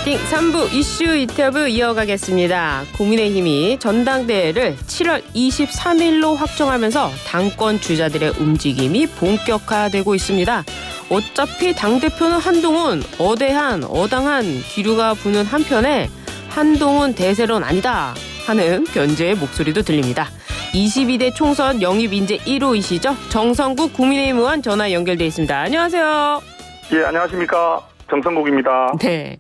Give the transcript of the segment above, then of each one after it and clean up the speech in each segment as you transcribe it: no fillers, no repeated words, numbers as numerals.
파이팅 3부 이슈 인터뷰 이어가겠습니다. 국민의힘이 전당대회를 7월 23일로 확정하면서 당권 주자들의 움직임이 본격화되고 있습니다. 어차피 당대표는 한동훈, 어당한 기류가 부는 한편에 한동훈 대세론 아니다 하는 견제의 목소리도 들립니다. 22대 총선 영입 인재 1호이시죠? 정성국 국민의힘 의원 전화 연결돼 있습니다. 안녕하세요. 예, 안녕하십니까. 정성국입니다. 네,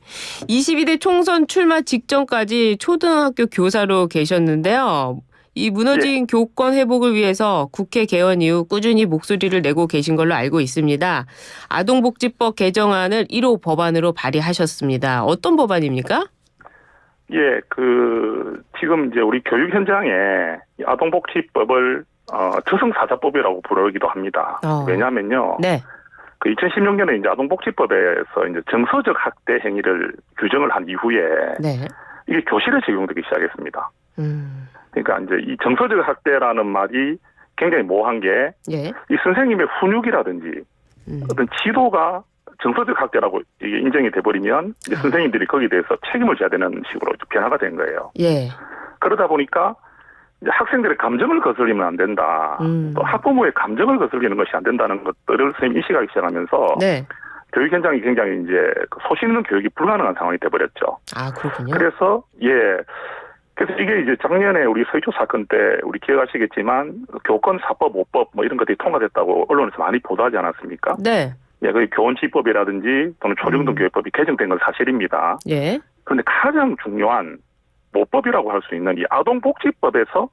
22대 총선 출마 직전까지 초등학교 교사로 계셨는데요. 이 무너진 교권 회복을 위해서 국회 개원 이후 꾸준히 목소리를 내고 계신 걸로 알고 있습니다. 아동복지법 개정안을 1호 법안으로 발의하셨습니다. 어떤 법안입니까? 예, 지금 이제 우리 교육 현장에 이 아동복지법을 저승사자법이라고 부르기도 합니다. 왜냐면요. 네. 2016년에 이제 아동복지법에서 이제 정서적 학대 행위를 규정을 한 이후에 네. 이게 교실에 적용되기 시작했습니다. 그러니까 이제 이 정서적 학대라는 말이 굉장히 모호한 게 이 선생님의 훈육이라든지 어떤 지도가 정서적 학대라고 이게 인정이 돼버리면 이제 선생님들이 거기에 대해서 책임을 져야 되는 식으로 변화가 된 거예요. 예. 그러다 보니까 이제 학생들의 감정을 거슬리면 안 된다. 또 학부모의 감정을 거슬리는 것이 안 된다는 것들을 선생님이 인식하기 시작하면서 네. 교육 현장이 굉장히 이제 소신 있는 교육이 불가능한 상황이 돼버렸죠. 아, 그렇군요. 그래서 그래서 이게 이제 작년에 우리 서희초 사건 때 우리 기억하시겠지만 교권 4법, 5법 뭐 이런 것들이 통과됐다고 언론에서 많이 보도하지 않았습니까? 네. 예, 그 교원지법이라든지 또는 초중등교육법이 개정된 건 사실입니다. 예. 그런데 가장 중요한 모법이라고 할 수 있는 이 아동복지법에서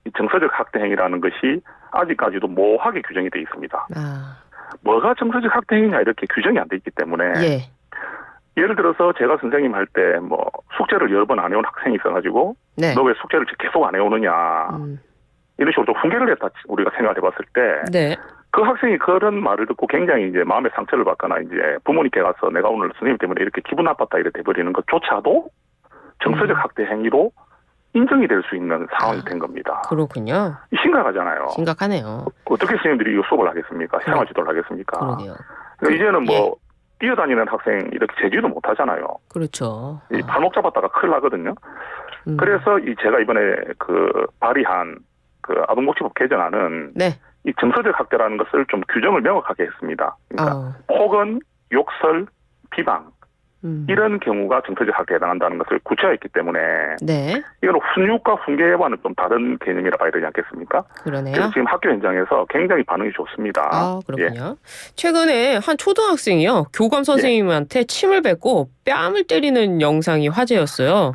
이 정서적 학대 행위라는 것이 아직까지도 모호하게 규정이 돼 있습니다. 뭐가 정서적 학대 행위냐 이렇게 규정이 안 돼 있기 때문에 예를 들어서 제가 선생님 할 때 뭐 숙제를 여러 번 안 해온 학생이 있어가지고 너 왜 숙제를 계속 안 해오느냐 이런 식으로 좀 훈계를 했다 우리가 생각을 해봤을 때 그 학생이 그런 말을 듣고 굉장히 이제 마음의 상처를 받거나 이제 부모님께 가서 내가 오늘 선생님 때문에 이렇게 기분 나빴다 이렇게 돼버리는 것조차도 정서적 학대 행위로 인정이 될 수 있는 상황이 된 겁니다. 그렇군요. 심각하잖아요. 심각하네요. 어떻게 선생님들이 이거 수업을 하겠습니까? 생활 지도를 하겠습니까? 그러게요. 그러니까 이제는 뭐 뛰어다니는 학생 이렇게 제지도 못 하잖아요. 그렇죠. 이 발목 잡았다가 큰일 나거든요. 그래서 제가 이번에 발의한 아동복지법 개정안은 이 정서적 학대라는 것을 좀 규정을 명확하게 했습니다. 그러니까 폭언, 욕설, 비방 이런 경우가 정서적 학대에 해당한다는 것을 구체화했기 때문에 이건 훈육과 훈계와는 좀 다른 개념이라 봐야 되지 않겠습니까? 그러네요. 그래서 지금 학교 현장에서 굉장히 반응이 좋습니다. 아, 그렇군요. 최근에 한 초등학생이요. 교감 선생님한테 침을 뱉고 뺨을 때리는 영상이 화제였어요.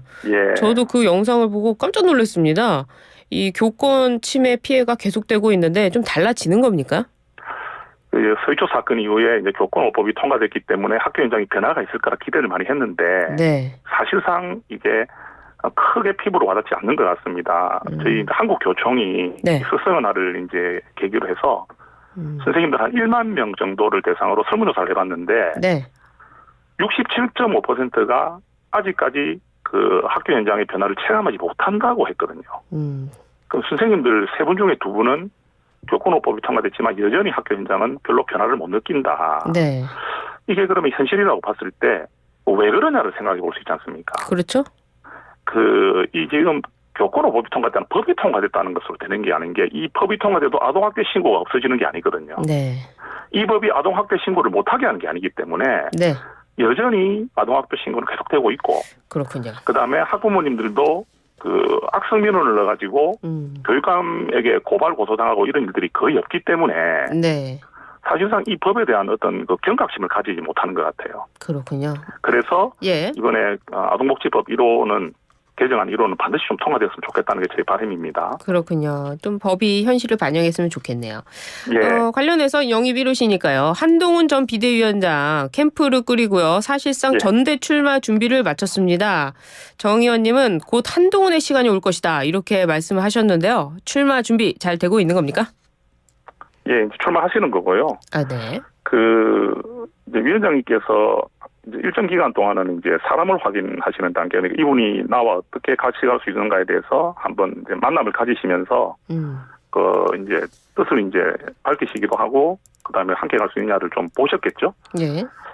저도 그 영상을 보고 깜짝 놀랐습니다. 이 교권 침해 피해가 계속되고 있는데 좀 달라지는 겁니까? 서희초 사건 이후에 이제 교권 5법이 통과됐기 때문에 학교 현장에 변화가 있을 거라 기대를 많이 했는데 사실상 이게 크게 피부로 와닿지 않는 것 같습니다. 저희 한국교총이 스승은화를 이제 계기로 해서 선생님들 한 1만 명 정도를 대상으로 설문조사를 해봤는데 67.5%가 아직까지 그 학교 현장의 변화를 체감하지 못한다고 했거든요. 그럼 선생님들 3분 중에 2분은 교권 5법이 통과됐지만 여전히 학교 현장은 별로 변화를 못 느낀다. 이게 그러면 현실이라고 봤을 때 왜 그러냐를 생각해 볼 수 있지 않습니까? 그렇죠. 이 지금 교권 5법이 통과됐다는 법이 통과됐다는 것으로 되는 게 아닌 게 이 법이 통과돼도 아동학대 신고가 없어지는 게 아니거든요. 이 법이 아동학대 신고를 못하게 하는 게 아니기 때문에 여전히 아동학대 신고는 계속되고 있고 그렇군요. 그다음에 학부모님들도 악성 민원을 넣어가지고 교육감에게 고발 고소당하고 이런 일들이 거의 없기 때문에 사실상 이 법에 대한 어떤 경각심을 가지지 못하는 것 같아요. 그렇군요. 그래서 이번에 아동복지법 1호는 개정안 1호는 반드시 좀 통과됐으면 좋겠다는 게 제 바람입니다. 그렇군요. 좀 법이 현실을 반영했으면 좋겠네요. 관련해서 영입 1호시니까요. 한동훈 전 비대위원장 캠프를 꾸리고요. 사실상 전대 출마 준비를 마쳤습니다. 정 의원님은 곧 한동훈의 시간이 올 것이다. 이렇게 말씀을 하셨는데요. 출마 준비 잘 되고 있는 겁니까? 이제 출마하시는 거고요. 이제 위원장님께서 이제 일정 기간 동안은 이제 사람을 확인하시는 단계, 이분이 나와 어떻게 같이 갈 수 있는가에 대해서 한번 이제 만남을 가지시면서 이제 뜻을 이제 밝히시기도 하고, 그 다음에 함께 갈 수 있냐를 좀 보셨겠죠.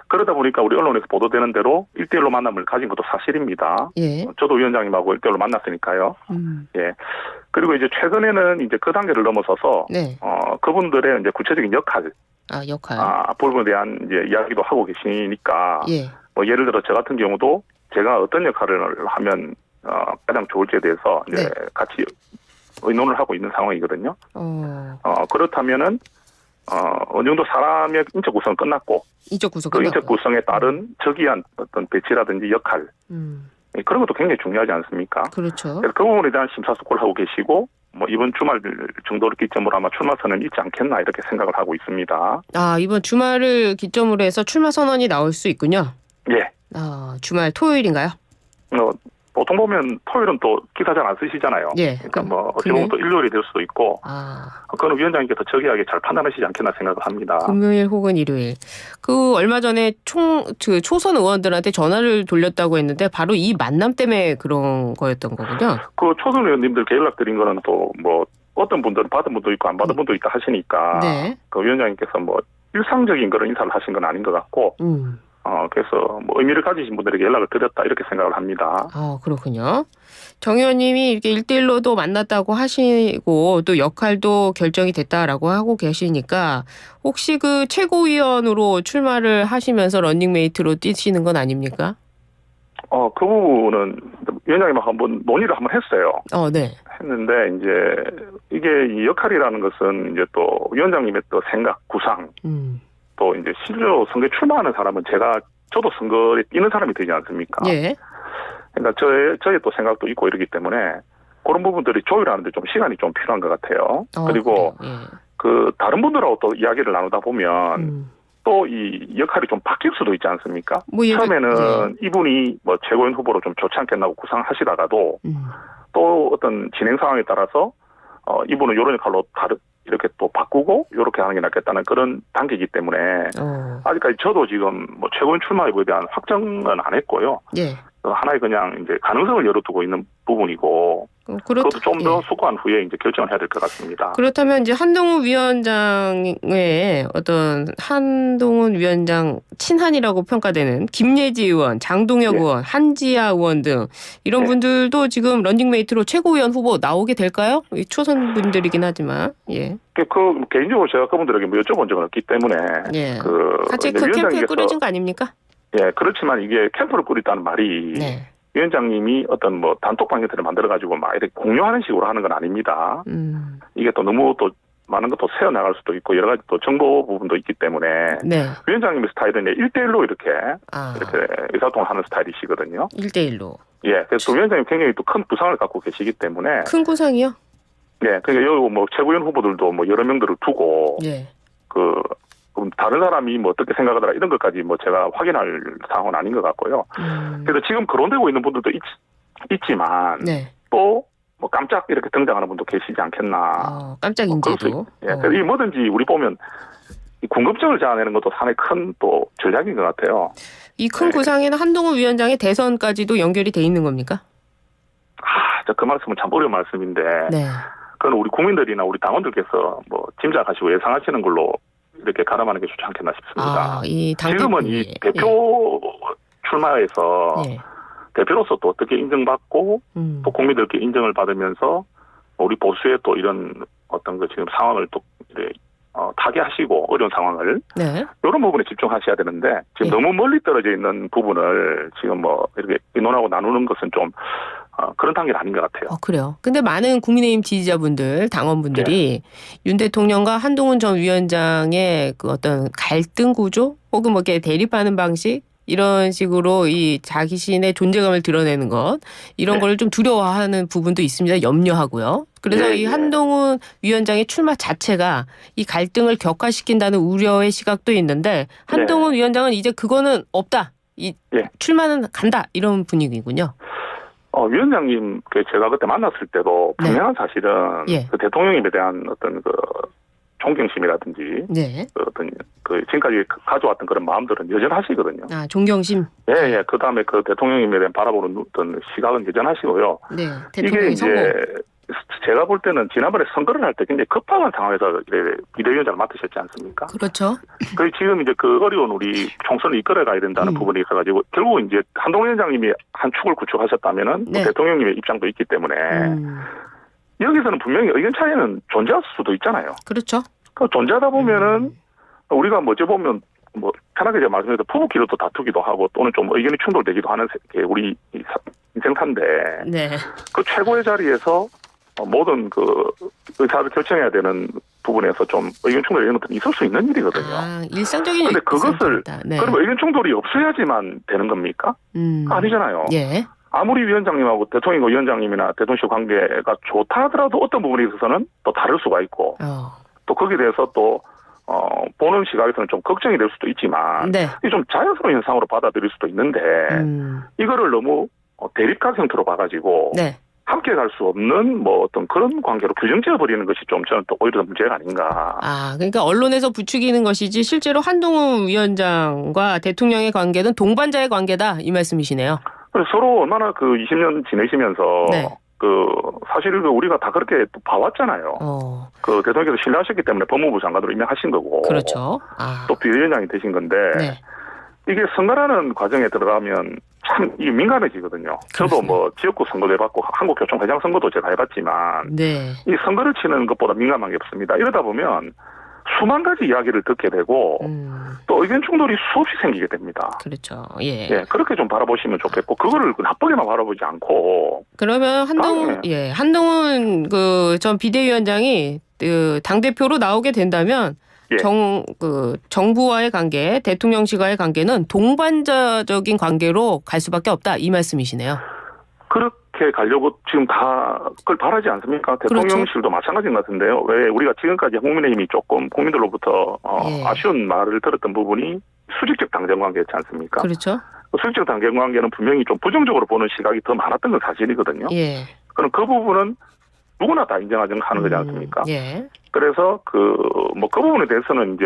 그러다 보니까 우리 언론에서 보도되는 대로 1대1로 만남을 가진 것도 사실입니다. 예. 저도 위원장님하고 1대1로 만났으니까요. 예. 그리고 이제 최근에는 이제 그 단계를 넘어서서 네. 그분들의 이제 구체적인 역할, 부분에 대한 이제 이야기도 하고 계시니까, 예. 뭐 예를 들어 저 같은 경우도 제가 어떤 역할을 하면 가장 좋을지에 대해서 이제 네. 같이 의논을 하고 있는 상황이거든요. 그렇다면은 어느 정도 사람의 인적 구성은 끝났고, 그 인적 구성에 따른 저기한 어떤 배치라든지 역할, 그런 것도 굉장히 중요하지 않습니까? 그렇죠. 그래서 그 부분에 대한 심사숙고를 하고 계시고, 뭐 이번 주말 정도를 기점으로 아마 출마 선언이 있지 않겠나 이렇게 생각을 하고 있습니다. 이번 주말을 기점으로 해서 출마 선언이 나올 수 있군요. 예. 주말 토요일인가요? 보통 보면 토요일은 또 기사 잘 안 쓰시잖아요. 예. 그러니까 뭐 어찌 보면 또 일요일이 될 수도 있고, 그건 위원장님께서 저기하게 잘 판단하시지 않겠나 생각을 합니다. 금요일 혹은 일요일. 얼마 전에 초선 의원들한테 전화를 돌렸다고 했는데 바로 이 만남 때문에 그런 거였던 거군요. 그 초선 의원님들께 연락드린 거는 또 뭐 어떤 분들은 받은 분도 있고 안 받은 분도 있다 하시니까, 네. 그 위원장님께서 뭐 일상적인 그런 인사를 하신 건 아닌 것 같고, 그래서 뭐 의미를 가지신 분들에게 연락을 드렸다 이렇게 생각을 합니다. 그렇군요. 정 의원님이 이렇게 1대1로도 만났다고 하시고 또 역할도 결정이 됐다라고 하고 계시니까 혹시 그 최고위원으로 출마를 하시면서 런닝메이트로 뛰시는 건 아닙니까? 그 부분은 위원장님하고 한번 논의를 한번 했어요. 네. 했는데 이제 이게 이 역할이라는 것은 이제 또 위원장님의 또 생각, 구상, 또 이제 실제로 선거에 출마하는 사람은 저도 선거에 뛰는 사람이 되지 않습니까? 예. 그러니까 저의 또 생각도 있고 이러기 때문에 그런 부분들이 조율하는데 좀 시간이 좀 필요한 것 같아요. 그리고 예. 그 다른 분들하고 또 이야기를 나누다 보면 또 이 역할이 좀 바뀔 수도 있지 않습니까? 처음에는 이분이 뭐 최고위원 후보로 좀 좋지 않겠나고 구상하시다가도 또 어떤 진행 상황에 따라서 이분은 이런 역할로 이렇게 또 바꾸고 이렇게 하는 게 낫겠다는 그런 단계이기 때문에 아직까지 저도 지금 뭐 최고위원 출마 여부에 대한 확정은 안 했고요. 예. 하나의 그냥 이제 가능성을 열어두고 있는 부분이고, 그것도 좀 더 숙고한 후에 이제 결정을 해야 될 것 같습니다. 그렇다면 이제 한동훈 위원장의 한동훈 위원장 친한이라고 평가되는 김예지 의원, 장동혁 의원, 한지아 의원 등 이런 분들도 지금 런닝메이트로 최고위원 후보 나오게 될까요? 초선 분들이긴 하지만. 예. 그 개인적으로 제가 그분들에게 뭐 여쭤본 적은 없기 때문에 같이 그 캠프에 꾸려진 거 아닙니까? 예, 그렇지만 이게 캠프를 꾸렸다는 말이 위원장님이 어떤 뭐 단톡방 형태를 만들어가지고 막 이렇게 공유하는 식으로 하는 건 아닙니다. 이게 또 너무 또 많은 것도 새어나갈 수도 있고 여러 가지 또 정보 부분도 있기 때문에 위원장님의 스타일은 1대1로 이렇게 의사소통을 하는 스타일이시거든요. 1대1로. 예, 그래서 위원장님 굉장히 또 큰 구상을 갖고 계시기 때문에. 큰 구상이요? 예, 그러니까 여기 뭐 최고위원 후보들도 뭐 여러 명들을 두고 다른 사람이 뭐 어떻게 생각하더라 이런 것까지 뭐 제가 확인할 상황은 아닌 것 같고요. 그래서 지금 거론되고 있는 분들도 있지만 또 뭐 깜짝 이렇게 등장하는 분도 계시지 않겠나. 깜짝 인재도. 그래서 이 뭐든지 우리 보면 이 궁금증을 자아내는 것도 상당히 큰 또 전략인 것 같아요. 이 큰 구상에는 한동훈 위원장의 대선까지도 연결이 돼 있는 겁니까? 그 말씀은 참 어려운 말씀인데. 그건 우리 국민들이나 우리 당원들께서 뭐 짐작하시고 예상하시는 걸로 이렇게 가담하는 게 좋지 않겠나 싶습니다. 지금은 이 대표 출마해서 대표로서 또 어떻게 인정받고 또 국민들께 인정을 받으면서 우리 보수의 또 이런 어떤 그 지금 상황을 또 타개하시고 어려운 상황을 이런 부분에 집중하셔야 되는데 지금 너무 멀리 떨어져 있는 부분을 지금 뭐 이렇게 의논하고 나누는 것은 좀 그런 단계는 아닌 것 같아요. 그래요. 근데 많은 국민의힘 지지자분들, 당원분들이 윤 대통령과 한동훈 전 위원장의 그 어떤 갈등 구조 혹은 뭐 이렇게 대립하는 방식 이런 식으로 이 자신의 존재감을 드러내는 것 이런 거를 좀 두려워하는 부분도 있습니다. 염려하고요. 그래서 이 한동훈 위원장의 출마 자체가 이 갈등을 격화시킨다는 우려의 시각도 있는데 한동훈 위원장은 이제 그거는 없다. 출마는 간다. 이런 분위기군요. 위원장님 제가 그때 만났을 때도 분명한 사실은 그 대통령님에 대한 어떤 그 존경심이라든지 어떤 그 지금까지 가져왔던 그런 마음들은 여전하시거든요. 존경심. 그 다음에 그 대통령님에 대한 바라보는 어떤 시각은 여전하시고요. 이게 이제 제가 볼 때는 지난번에 선거를 할 때 굉장히 급박한 상황에서 비대위원장을 맡으셨지 않습니까? 그렇죠. 그 지금 이제 그 어려운 우리 총선을 이끌어 가야 된다는 부분이 있어가지고 결국 이제 한동훈 위원장님이 한 축을 구축하셨다면은 네. 대통령님의 입장도 있기 때문에 여기서는 분명히 의견 차이는 존재할 수도 있잖아요. 그렇죠. 그 존재하다 보면은 우리가 뭐 어찌 보면 뭐 편하게 제가 말씀드려도 부부끼리도 다투기도 하고 또는 좀 의견이 충돌되기도 하는 게 우리 인생사인데 네. 그 최고의 자리에서 모든 그 의사를 결정해야 되는 부분에서 좀 의견 충돌 이런 것들이 있을 수 있는 일이거든요. 일상적인. 그런데 그것을 네. 그러면 의견 충돌이 없어야지만 되는 겁니까? 아니잖아요. 예. 아무리 위원장님하고 대통령 위원장님이나 대통령실 관계가 좋다 하더라도 어떤 부분에 있어서는 또 다를 수가 있고 또 거기에 대해서 또 보는 시각에서는 좀 걱정이 될 수도 있지만 네. 이게 좀 자연스러운 현상으로 받아들일 수도 있는데 이거를 너무 대립각 형태로 봐가지고 네. 함께 갈 수 없는 뭐 어떤 그런 관계로 규정지어 버리는 것이 좀 저는 또 오히려 문제가 아닌가. 그러니까 언론에서 부추기는 것이지 실제로 한동훈 위원장과 대통령의 관계는 동반자의 관계다 이 말씀이시네요. 서로 얼마나 그 20년 지내시면서 네. 그 사실 우리가 다 그렇게 또 봐왔잖아요. 그 대통령께서 신뢰하셨기 때문에 법무부 장관으로 임명하신 거고. 그렇죠. 또 비대위원장이 되신 건데 네. 이게 선거라는 과정에 들어가면 참 이게 민감해지거든요. 저도 뭐 지역구 선거도 해봤고 한국교총회장 선거도 제가 해봤지만 네. 이 선거를 치는 것보다 민감한 게 없습니다. 이러다 보면 수만 가지 이야기를 듣게 되고 또 의견 충돌이 수없이 생기게 됩니다. 그렇죠. 예. 그렇게 좀 바라보시면 좋겠고 그거를 나쁘게만 바라보지 않고. 그러면 한동훈 그 전 비대위원장이 그 당 대표로 나오게 된다면 정부와의 관계, 대통령실과의 관계는 동반자적인 관계로 갈 수밖에 없다 이 말씀이시네요. 그렇게 가려고 지금 다 그걸 바라지 않습니까? 대통령실도 그렇죠. 마찬가지인 것 같은데요. 왜 우리가 지금까지 국민의힘이 조금 국민들로부터 아쉬운 말을 들었던 부분이 수직적 당정관계였지 않습니까? 그렇죠. 수직적 당정관계는 분명히 좀 부정적으로 보는 시각이 더 많았던 건 사실이거든요. 그럼 그 부분은 누구나 다 인정하는 거지 않습니까? 그래서 그 부분에 대해서는 이제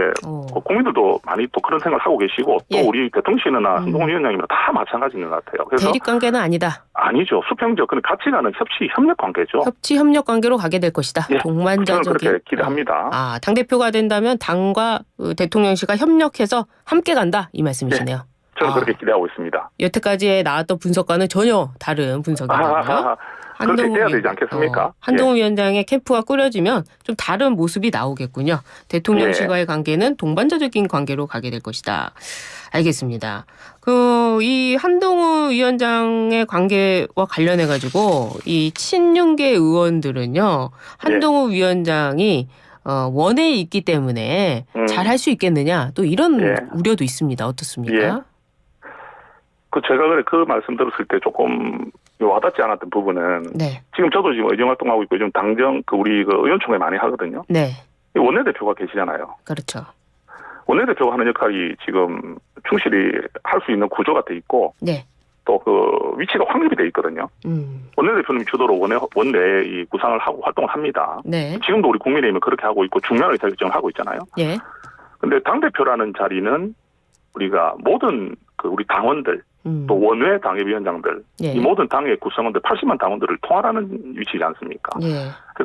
국민들도 많이 또 그런 생각을 하고 계시고 또 우리 대통령실이나 한동훈 위원장님이나 다 마찬가지인 것 같아요. 그래서 대립 관계는 아니다. 아니죠. 수평적 그런 같이 가는 협치 협력 관계죠. 협치 협력 관계로 가게 될 것이다. 동반자적인. 저는 그렇게 기대합니다. 당 대표가 된다면 당과 대통령실과 협력해서 함께 간다 이 말씀이시네요. 저는 그렇게 기대하고 있습니다. 여태까지 나왔던 분석과는 전혀 다른 분석이거든요. 그렇게 돼야 되지 않겠습니까? 한동훈 위원장의 캠프가 꾸려지면 좀 다른 모습이 나오겠군요. 대통령실과의 관계는 동반자적인 관계로 가게 될 것이다. 알겠습니다. 이 한동훈 위원장의 관계와 관련해 가지고 이 친윤계 의원들은요. 한동훈 위원장이 원외에 있기 때문에 잘할 수 있겠느냐 또 이런 우려도 있습니다. 어떻습니까? 제가 그 말씀 들었을 때 조금 와닿지 않았던 부분은 지금 저도 지금 의정 활동하고 있고 요즘 당정 우리 의원총회 많이 하거든요. 원내대표가 계시잖아요. 그렇죠. 원내대표가 하는 역할이 지금 충실히 할 수 있는 구조가 돼 있고 또 그 위치가 확립이 돼 있거든요. 원내대표님 주도로 원내 이 구상을 하고 활동을 합니다. 지금도 우리 국민의힘은 그렇게 하고 있고 중요한 의사결정을 하고 있잖아요. 근데 당대표라는 자리는 우리가 모든 우리 당원들 또 원외 당협위원장들 이 모든 당의 구성원들 80만 당원들을 통할하는 위치지 않습니까?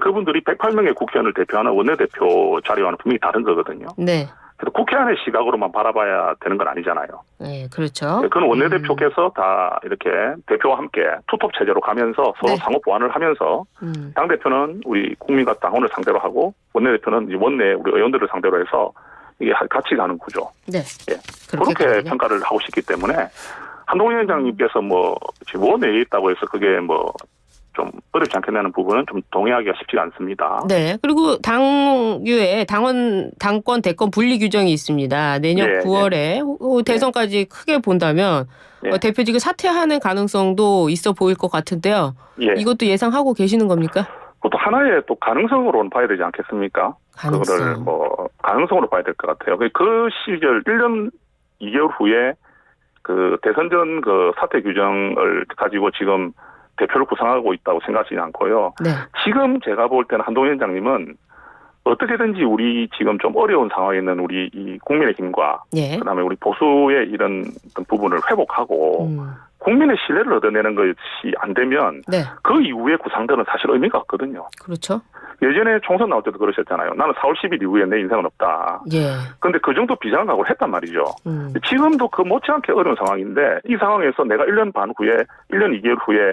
그분들이 108명의 국회의원을 대표하는 원내대표 자리와는 분명히 다른 거거든요. 그래서 국회 안의 시각으로만 바라봐야 되는 건 아니잖아요. 그렇죠. 그건 원내대표께서 다 이렇게 대표와 함께 투톱 체제로 가면서 서로 상호 보완을 하면서 당대표는 우리 국민과 당원을 상대로 하고 원내대표는 원내 우리 의원들을 상대로 해서 이게 같이 가는 구조. 그렇게 평가를 하고 싶기 때문에 한동훈 위원장님께서 지금 원내에 있다고 해서 그게 좀 어렵지 않겠냐는 부분은 좀 동의하기가 쉽지가 않습니다. 그리고 당규에 당권 대권 분리 규정이 있습니다. 내년 9월에 대선까지 크게 본다면 대표직을 사퇴하는 가능성도 있어 보일 것 같은데요. 이것도 예상하고 계시는 겁니까? 그것도 하나의 또 가능성으로는 봐야 되지 않겠습니까? 그거를 가능성으로 봐야 될 것 같아요. 그 시절 1년 2개월 후에 대선 전 사퇴 규정을 가지고 지금 대표를 구상하고 있다고 생각하지 않고요. 지금 제가 볼 때는 한동훈 위원장님은 어떻게든지 우리 지금 좀 어려운 상황에 있는 우리 이 국민의힘과 그다음에 우리 보수의 이런 부분을 회복하고 국민의 신뢰를 얻어내는 것이 안 되면 네. 그 이후에 구상들은 사실 의미가 없거든요. 그렇죠. 예전에 총선 나올 때도 그러셨잖아요. 나는 4월 10일 이후에 내 인생은 없다. 예. 그런데 그 정도 비장한 각오를 했단 말이죠. 지금도 그 못지않게 어려운 상황인데 이 상황에서 내가 1년 반 후에 1년 2개월 후에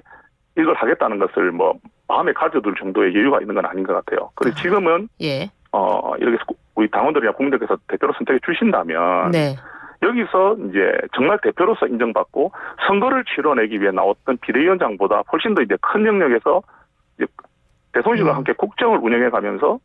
이걸 하겠다는 것을 뭐 마음에 가져둘 정도의 여유가 있는 건 아닌 것 같아요. 그리고 지금은 예. 이렇게 우리 당원들이나 국민들께서 대표로 선택해 주신다면 네. 여기서 이제 정말 대표로서 인정받고 선거를 치러내기 위해 나왔던 비대위원장보다 훨씬 더 이제 큰 영역에서 이제 대통령과 함께 국정을 운영해 가면서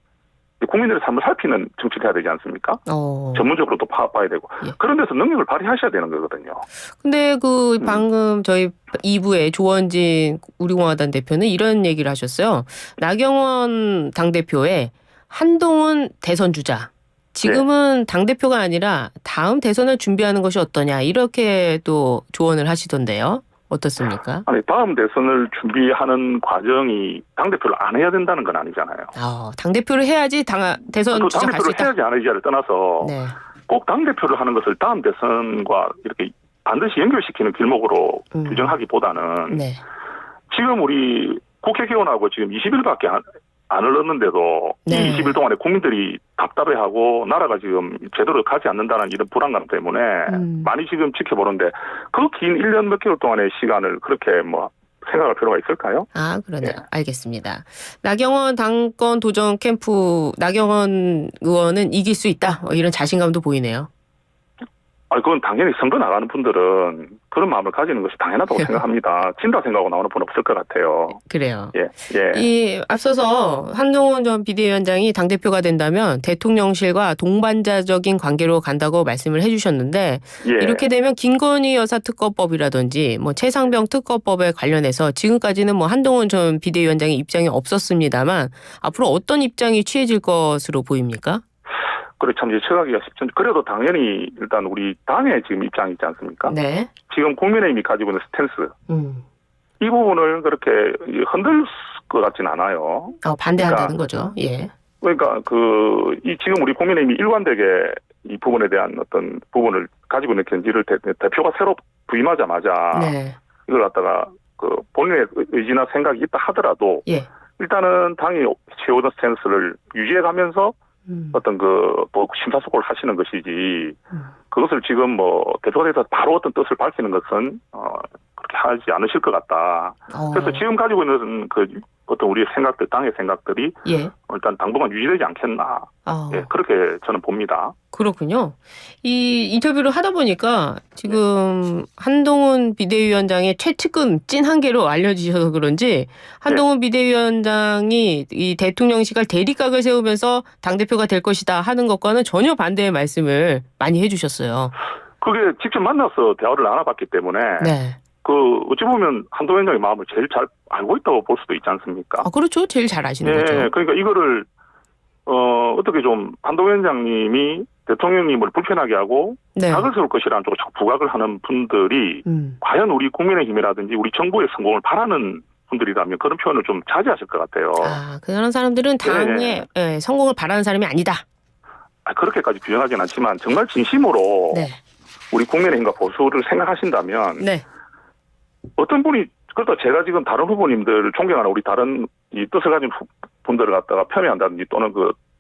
국민들의 삶을 살피는 정치를 해야 되지 않습니까? 전문적으로 또 봐야 되고. 예. 그런 데서 능력을 발휘하셔야 되는 거거든요. 근데 그 방금 저희 2부에 조원진 우리공화당 대표는 이런 얘기를 하셨어요. 나경원 당대표의 한동훈 대선 주자. 지금은 당대표가 아니라 다음 대선을 준비하는 것이 어떠냐 이렇게 또 조언을 하시던데요. 어떻습니까? 아니 다음 대선을 준비하는 과정이 당대표를 안 해야 된다는 건 아니잖아요. 당대표를 해야지 대선 주자 갈 수 당대표를 있다. 해야지 안 해야지를 떠나서 네. 꼭 당대표를 하는 것을 다음 대선과 이렇게 반드시 연결시키는 길목으로 규정하기보다는 네. 지금 우리 국회 개원하고 지금 20일밖에 안 흘렀는데도 네. 이 20일 동안에 국민들이 답답해하고 나라가 지금 제대로 가지 않는다는 이런 불안감 때문에 많이 지금 지켜보는데 그 긴 1년 몇 개월 동안의 시간을 그렇게 뭐 생각할 필요가 있을까요? 그러네요. 알겠습니다. 나경원 당권 도전 캠프 나경원 의원은 이길 수 있다. 이런 자신감도 보이네요. 그건 당연히 선거 나가는 분들은 그런 마음을 가지는 것이 당연하다고 생각합니다. 진다 생각하고 나오는 분은 없을 것 같아요. 그래요. 예. 이 앞서서 한동훈 전 비대위원장이 당대표가 된다면 대통령실과 동반자적인 관계로 간다고 말씀을 해주셨는데 이렇게 되면 김건희 여사 특검법이라든지 뭐 최상병 특검법에 관련해서 지금까지는 뭐 한동훈 전 비대위원장의 입장이 없었습니다만 앞으로 어떤 입장이 취해질 것으로 보입니까? 그래 참 이제 처가기가 쉽죠. 그래도 당연히 일단 우리 당의 지금 입장이 있지 않습니까? 네. 지금 국민의힘이 가지고 있는 스탠스 이 부분을 그렇게 흔들 것 같지는 않아요. 반대한다는 거죠. 예. 그러니까 이 지금 우리 국민의힘이 일관되게 이 부분에 대한 어떤 부분을 가지고 있는 견지를 대표가 새로 부임하자마자 네. 이걸 갖다가 본인의 의지나 생각이 있다 하더라도 일단은 당이 취해오던 스탠스를 유지해가면서 어떤 또 심사숙고를 하시는 것이지 그것을 지금 뭐 대표가 돼서 바로 어떤 뜻을 밝히는 것은 그렇게 하지 않으실 것 같다. 그래서 지금 가지고 있는 어떤 우리의 생각들, 당의 생각들이 일단 당분간 유지되지 않겠나. 그렇게 저는 봅니다. 그렇군요. 이 인터뷰를 하다 보니까 지금 한동훈 비대위원장의 최측근 찐 한계로 알려지셔서 그런지 한동훈 비대위원장이 이 대통령실과 대립각을 세우면서 당대표가 될 것이다 하는 것과는 전혀 반대의 말씀을 많이 해주셨어요. 그게 직접 만나서 대화를 나눠봤기 때문에 어찌 보면 한동훈 위원장의 마음을 제일 잘 알고 있다고 볼 수도 있지 않습니까? 그렇죠. 제일 잘 아시는 거죠. 그러니까 이거를 어떻게 좀 한동훈 위원장님이 대통령님을 불편하게 하고 각을 세울 것이라는 쪽으로 자꾸 부각을 하는 분들이 과연 우리 국민의힘이라든지 우리 정부의 성공을 바라는 분들이라면 그런 표현을 좀 자제하실 것 같아요. 그런 사람들은 당의 성공을 바라는 사람이 아니다. 그렇게까지 규정하진 않지만 정말 진심으로 우리 국민의힘과 보수를 생각하신다면 어떤 분이 그렇다 제가 지금 다른 후보님들 존경하는 우리 다른 이 뜻을 가진 분들을 갖다가 폄훼한다든지 또는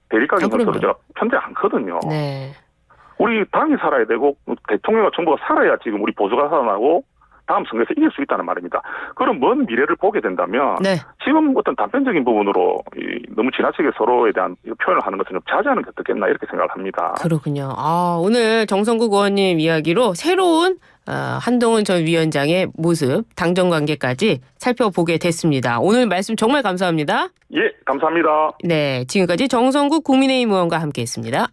대립각인 것들을 제가 편대 않거든요. 우리 당이 살아야 되고 대통령과 정부가 살아야 지금 우리 보수가 살아나고 다음 선거에서 이길 수 있다는 말입니다. 그런 먼 미래를 보게 된다면 지금 어떤 단편적인 부분으로 너무 지나치게 서로에 대한 표현을 하는 것은 좀 자제하는 게 어떻겠나 이렇게 생각을 합니다. 그렇군요. 오늘 정성국 의원님 이야기로 새로운 한동훈 전 위원장의 모습, 당정 관계까지 살펴보게 됐습니다. 오늘 말씀 정말 감사합니다. 감사합니다. 네, 지금까지 정성국 국민의힘 의원과 함께했습니다.